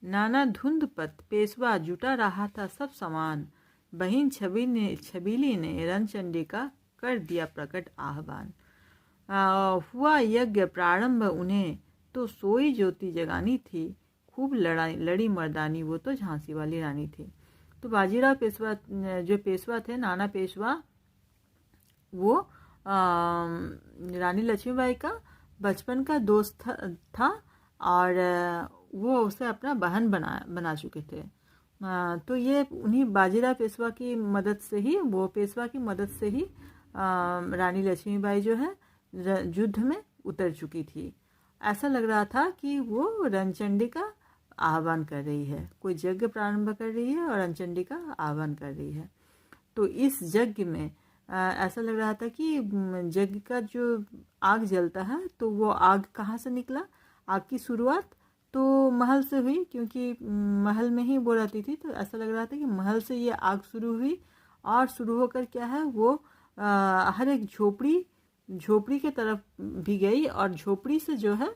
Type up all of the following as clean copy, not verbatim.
नाना धुंध पत पेशवा जुटा रहा था सब समान। बहिन छबीली ने रणचंडी का कर दिया प्रकट आह्वान। हुआ यज्ञ प्रारंभ उन्हें तो सोई ज्योति जगानी थी। खूब लड़ी मर्दानी, वो तो झांसी वाली रानी थी। तो बाजीराव पेशवा जो पेशवा थे, नाना पेशवा, वो रानी लक्ष्मीबाई का बचपन का दोस्त था और वो उसे अपना बहन बना चुके थे। तो ये उन्हीं बाजीराव पेशवा की मदद से ही, वो पेशवा की मदद से ही रानी लक्ष्मीबाई जो है युद्ध में उतर चुकी थी। ऐसा लग रहा था कि वो रणचंडी का आह्वान कर रही है, कोई यज्ञ प्रारंभ कर रही है और रणचंडी का आह्वान कर रही है। तो इस यज्ञ में ऐसा लग रहा था कि यज्ञ का जो आग जलता है, तो वो आग कहाँ से निकला। आग की शुरुआत तो महल से हुई, क्योंकि महल में ही वो रहती थी। तो ऐसा लग रहा था कि महल से ये आग शुरू हुई और शुरू होकर क्या है, वो हर एक झोपड़ी के तरफ भी गई और झोपड़ी से जो है,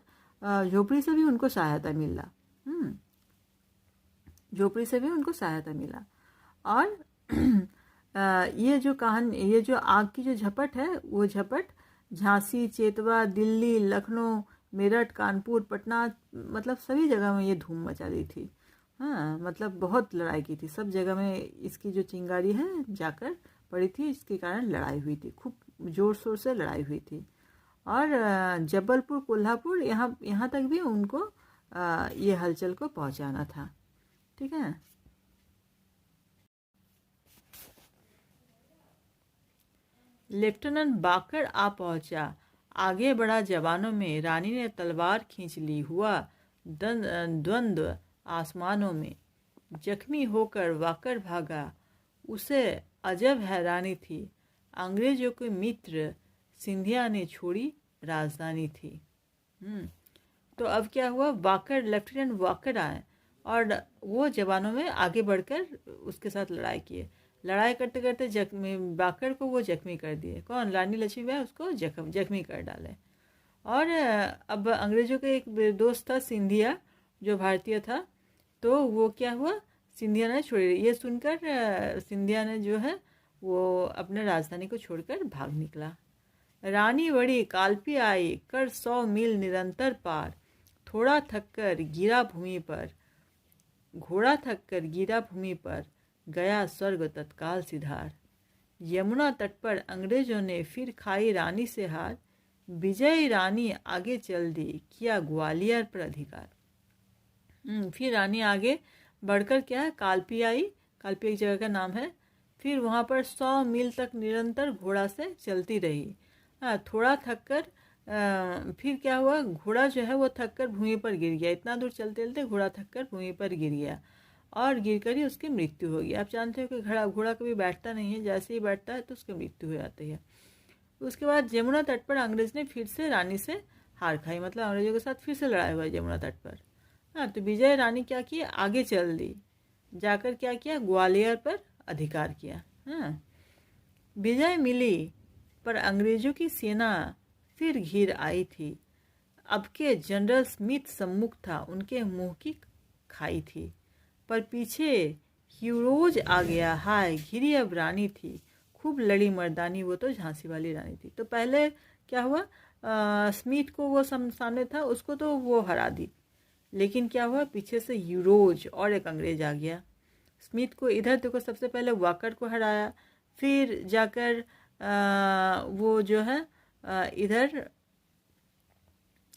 झोपड़ी से भी उनको सहायता मिला। झोपड़ी से भी उनको सहायता मिला। और ये जो कहानी, ये जो आग की जो झपट है, वो झपट झांसी, चेतवा, दिल्ली, लखनऊ, मेरठ, कानपुर, पटना, मतलब सभी जगह में ये धूम मचा दी थी। हाँ, मतलब बहुत लड़ाई की थी, सब जगह में इसकी जो चिंगारी है जाकर पड़ी थी। इसके कारण लड़ाई हुई थी, खूब जोर शोर से लड़ाई हुई थी। और जबलपुर, कोल्हापुर, यहाँ तक भी उनको ये हलचल को पहुँचाना था। ठीक है। लेफ्टिनेंट बाकर आ पहुंचा, आगे बढ़ा जवानों में। रानी ने तलवार खींच ली, हुआ द्वंद्व आसमानों में। जख्मी होकर वाकर भागा, उसे अजब हैरानी थी। अंग्रेजों के मित्र सिंधिया ने छोड़ी राजधानी थी। तो अब क्या हुआ, वाकर, लेफ्टिनेंट वाकर आए और वो जवानों में आगे बढ़कर उसके साथ लड़ाई किए। लड़ाई करते करते जख्मी बाकर को वो जख्मी कर दिए। कौन? रानी लक्ष्मीबाई उसको जख्मी कर डाले। और अब अंग्रेजों का एक दोस्त था सिंधिया, जो भारतीय था। तो वो क्या हुआ, सिंधिया ने छोड़, ये सुनकर सिंधिया ने जो है वो अपने राजधानी को छोड़कर भाग निकला। रानी बड़ी काल्पी आई, कर 100 मील निरंतर पार। थोड़ा थककर गिरा भूमि पर, घोड़ा थककर गिरा भूमि पर, गया स्वर्ग तत्काल सिधार। यमुना तट पर अंग्रेजों ने फिर खाई रानी से हार। विजयी रानी आगे चल दी, किया ग्वालियर पर अधिकार। फिर रानी आगे बढ़कर क्या है, काल्पी आई, काल्पी एक जगह का नाम है। फिर वहाँ पर 100 मील तक निरंतर घोड़ा से चलती रही। थोड़ा थककर फिर क्या हुआ, घोड़ा जो है वो थककर भूमि पर गिर गया। इतना दूर चलते चलते घोड़ा थककर भूमि पर गिर गया और गिरकर ही उसकी मृत्यु हो गई। आप जानते हो कि घोड़ा कभी बैठता नहीं है, जैसे ही बैठता है तो उसकी मृत्यु हो जाती है। उसके बाद यमुना तट पर अंग्रेज ने फिर से रानी से हार खाई, मतलब अंग्रेजों के साथ फिर से लड़ाई हुआ यमुना तट पर। तो विजय रानी क्या की, आगे चल दी, जाकर क्या किया, ग्वालियर पर अधिकार किया। विजय मिली पर अंग्रेजों की सेना फिर घिर आई थी। अब के जनरल स्मिथ सम्मुख था, उनके मुंह की खाई थी। पर पीछे ह्यूरोज आ गया, हाय घिरी अब रानी थी। खूब लड़ी मर्दानी, वो तो झांसी वाली रानी थी। तो पहले क्या हुआ, स्मिथ को वो सामने था, उसको तो वो हरा दी। लेकिन क्या हुआ, पीछे से ह्यूरोज और एक अंग्रेज आ गया। स्मिथ को इधर देखो, सबसे पहले वाकर को हराया, फिर जाकर वो जो है इधर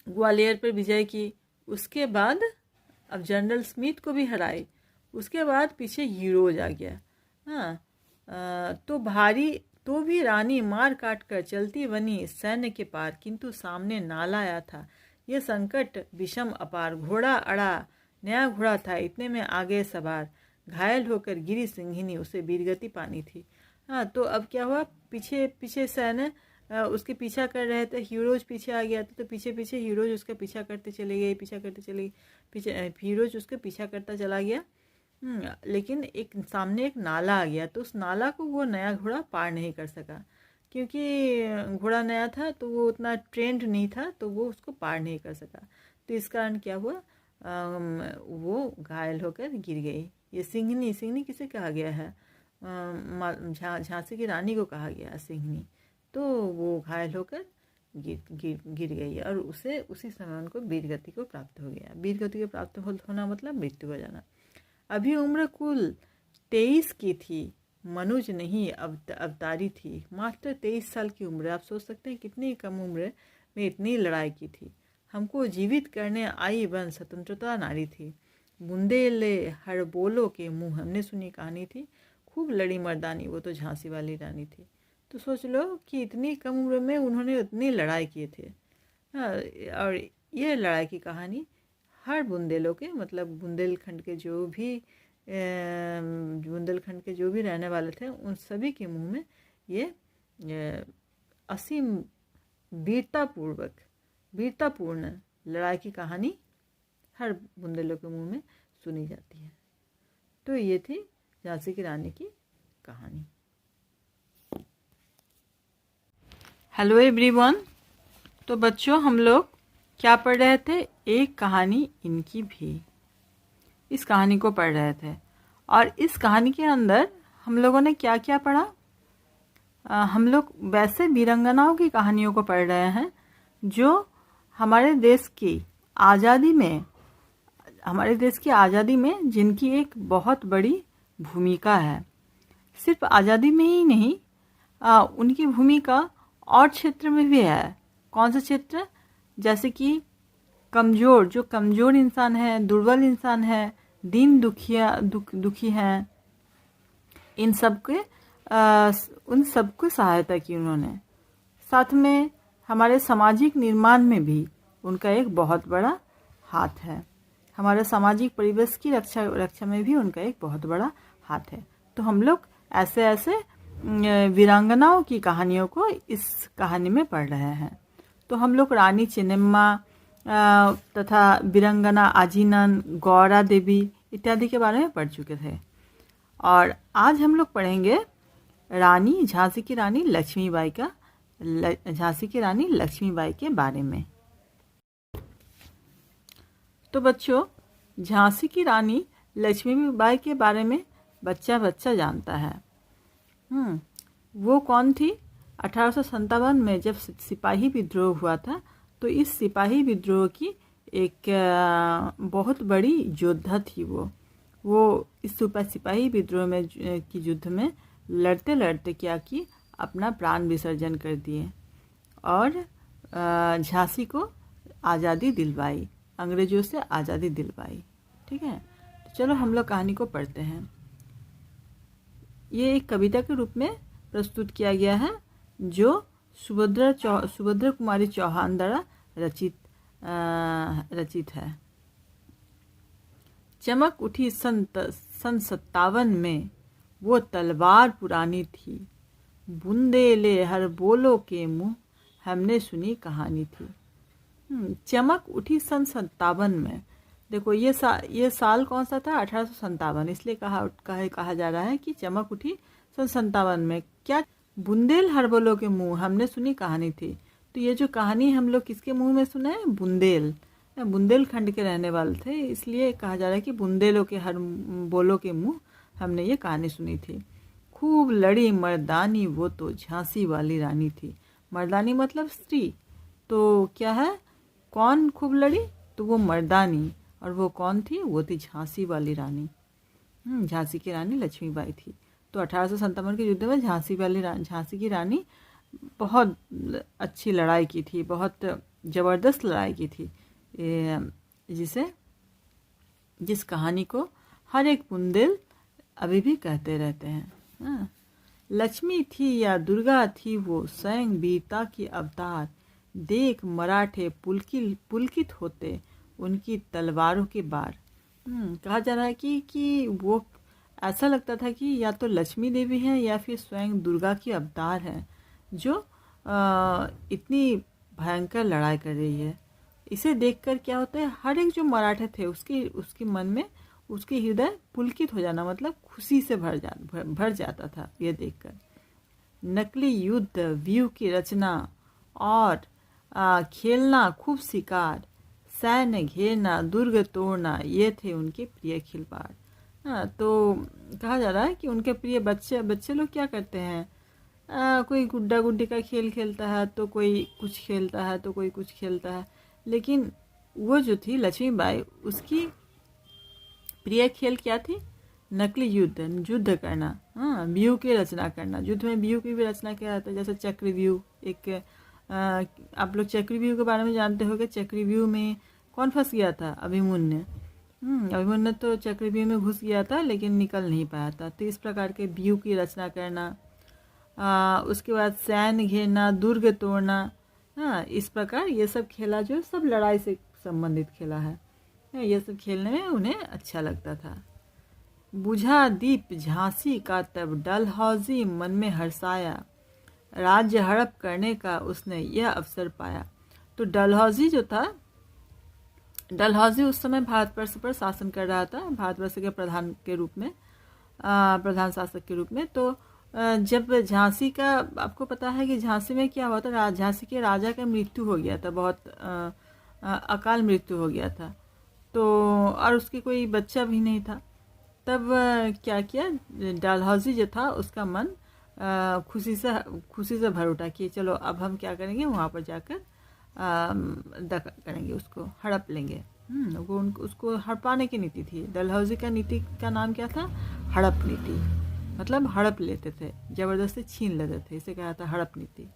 ग्वालियर पर विजय की। उसके बाद अब जनरल स्मिथ को भी हराई। उसके बाद पीछे ह्यूरोज आ गया। तो भारी तो भी रानी मार काट कर चलती बनी सैन्य के पार, किंतु सामने नाला आया था। ये संकट विषम अपार। घोड़ा अड़ा, नया घोड़ा था, इतने में आगे सवार। घायल होकर गिरी सिंहिनी, उसे वीरगति पानी थी। तो अब क्या हुआ, पीछे पीछे सैन्य उसके पीछा कर रहे थे। हीरोज पीछे आ गया था, तो पीछे पीछे हीरोज उसका पीछा करते चले गए, पीछे हीरोज उसके पीछा करता चला गया। लेकिन एक सामने एक नाला आ गया, तो उस नाला को वो नया घोड़ा पार नहीं कर सका, क्योंकि घोड़ा नया था तो वो उतना ट्रेंड नहीं था, तो वो उसको पार नहीं कर सका। तो इस कारण क्या हुआ, वो घायल होकर गिर गई। ये सिंहनी, सिंहनी किसे कहा गया है? झांसी की रानी को कहा गया सिंहनी। तो वो घायल होकर गिर गई और उसे उसी समय उनको वीरगति को प्राप्त हो गया। वीरगति को प्राप्त होना मतलब मृत्यु हो जाना। अभी उम्र कुल 23 की थी, मनुज नहीं अवतारी थी। मात्र 23 साल की उम्र। आप सोच सकते हैं कितनी कम उम्र में इतनी लड़ाई की थी। हमको जीवित करने आई बन स्वतंत्रता नारी थी। बुंदेले हर बोलो के मुँह, हमने सुनी कहानी थी। खूब लड़ी मर्दानी, वो तो झांसी वाली रानी थी। तो सोच लो कि इतनी कम उम्र में उन्होंने उतनी लड़ाई किए थे। हाँ, और ये लड़ाई की कहानी हर बुंदेलों के, मतलब बुंदेलखंड के जो भी रहने वाले थे उन सभी के मुंह में ये असीम वीरतापूर्ण लड़ाई की कहानी हर बुंदेलों के मुंह में सुनी जाती है। तो ये थी झांसी की रानी की कहानी। Hello everyone. तो बच्चों, हम लोग क्या पढ़ रहे थे? एक कहानी इनकी भी, इस कहानी को पढ़ रहे थे। और इस कहानी के अंदर हम लोगों ने क्या क्या पढ़ा? हम लोग वैसे वीरांगनाओं की कहानियों को पढ़ रहे हैं जो हमारे देश की आज़ादी में जिनकी एक बहुत बड़ी भूमिका है। सिर्फ आज़ादी में ही नहीं, उनकी भूमिका और क्षेत्र में भी है। कौन सा क्षेत्र? जैसे कि जो कमज़ोर इंसान है, दुर्बल इंसान है, दीन दुखी हैं, उन सबको सहायता की उन्होंने। साथ में हमारे सामाजिक निर्माण में भी उनका एक बहुत बड़ा हाथ है। हमारे सामाजिक परिवेश की रक्षा में भी उनका एक बहुत बड़ा हाथ है। तो हम लोग ऐसे ऐसे वीरांगनाओं की कहानियों को इस कहानी में पढ़ रहे हैं। तो हम लोग रानी चेन्नम्मा तथा वीरांगना आजीनन, गौरा देवी इत्यादि के बारे में पढ़ चुके थे। और आज हम लोग पढ़ेंगे झांसी की रानी लक्ष्मीबाई के बारे में। तो बच्चों, झांसी की रानी लक्ष्मीबाई के बारे में बच्चा जानता है। वो कौन थी? 1857 में जब सिपाही विद्रोह हुआ था, तो इस सिपाही विद्रोह की एक बहुत बड़ी योद्धा थी वो इस सिपाही विद्रोह में की युद्ध में लड़ते लड़ते क्या की, अपना प्राण विसर्जन कर दिए और झांसी को आज़ादी दिलवाई, अंग्रेजों से आज़ादी दिलवाई। ठीक है, तो चलो हम लोग कहानी को पढ़ते हैं। ये एक कविता के रूप में प्रस्तुत किया गया है जो सुभद्रा कुमारी चौहान द्वारा रचित है। चमक उठी सन 57 में, वो तलवार पुरानी थी। बुंदेले हर बोलो के मुँह, हमने सुनी कहानी थी। चमक उठी सन 57 में। देखो ये साल कौन सा था? 1857। इसलिए कहा जा रहा है कि चमक उठी सन 57 में। क्या? बुंदेल हर बोलो के मुँह, हमने सुनी कहानी थी। तो ये जो कहानी हम लोग किसके मुँह में सुने? बुंदेलखंड के रहने वाले थे, इसलिए कहा जा रहा है कि बुंदेलों के हर बोलो के मुँह हमने ये कहानी सुनी थी। खूब लड़ी मर्दानी, वो तो झांसी वाली रानी थी। मर्दानी मतलब स्त्री। तो क्या है? कौन खूब लड़ी? तो वो मर्दानी। और वो कौन थी? वो थी झांसी वाली रानी। झांसी की रानी लक्ष्मीबाई थी। तो 1857 के युद्ध में झांसी की रानी बहुत अच्छी लड़ाई की थी, बहुत ज़बरदस्त लड़ाई की थी, जिस कहानी को हर एक बुंदेल अभी भी कहते रहते हैं। लक्ष्मी थी या दुर्गा थी वो, स्वयं वीरता की अवतार। देख मराठे पुलकित होते, उनकी तलवारों के बार। कहा जा रहा है कि वो ऐसा लगता था कि या तो लक्ष्मी देवी हैं या फिर स्वयं दुर्गा की अवतार हैं, जो इतनी भयंकर लड़ाई कर रही है। इसे देखकर क्या होता है, हर एक जो मराठे थे उसके मन में, उसके हृदय पुलकित हो जाना, मतलब खुशी से भर जाता था ये देखकर। नकली युद्ध, व्यू की रचना और खेलना खूब शिकार, सैन्य घेरना, दुर्ग तोड़ना, ये थे उनके प्रिय खिलवाड़। हाँ, तो कहा जा रहा है कि उनके प्रिय बच्चे लोग क्या करते हैं, कोई गुड्डा गुड्डी का खेल खेलता है, तो कोई कुछ खेलता है, तो कोई कुछ खेलता है। लेकिन वो जो थी लक्ष्मीबाई, उसकी प्रिय खेल क्या थी, नकली युद्ध करना। हाँ, व्यूह की रचना करना। युद्ध में व्यूह की भी रचना किया जाता है, जैसे चक्रव्यूह। एक आप लोग चक्रव्यूह के बारे में जानते होंगे। चक्रव्यूह में कौन फंस गया था, अभिमन्यु। अभिमन्यु तो चक्रव्यूह में घुस गया था, लेकिन निकल नहीं पाया था। तो इस प्रकार के व्यूह की रचना करना। उसके बाद सैन्य घेरना, दुर्ग तोड़ना। हाँ, इस प्रकार ये सब खेला जो सब लड़ाई से संबंधित खेला है। ये सब खेलने में उन्हें अच्छा लगता था। बुझा दीप झांसी का तब डलहौजी मन में हर्षाया, राज्य हड़प करने का उसने यह अवसर पाया। तो डलहौजी जो था, डलहौजी उस समय भारतवर्ष पर शासन कर रहा था, भारतवर्ष के प्रधान के रूप में, प्रधान शासक के रूप में। तो जब झांसी का, आपको पता है कि झांसी में क्या हुआ था, झांसी के राजा का मृत्यु हो गया था, बहुत अकाल मृत्यु हो गया था। तो और उसके कोई बच्चा भी नहीं था। तब क्या किया, डलहौजी जो था उसका मन खुशी से भर उठा कि चलो अब हम क्या करेंगे, वहाँ पर जाकर करेंगे, उसको हड़प लेंगे। वो उसको हड़पाने की नीति थी। डलहौजी का नीति का नाम क्या था, हड़प नीति। मतलब हड़प लेते थे, जबरदस्ती छीन लेते थे, इसे कहा था हड़प नीति।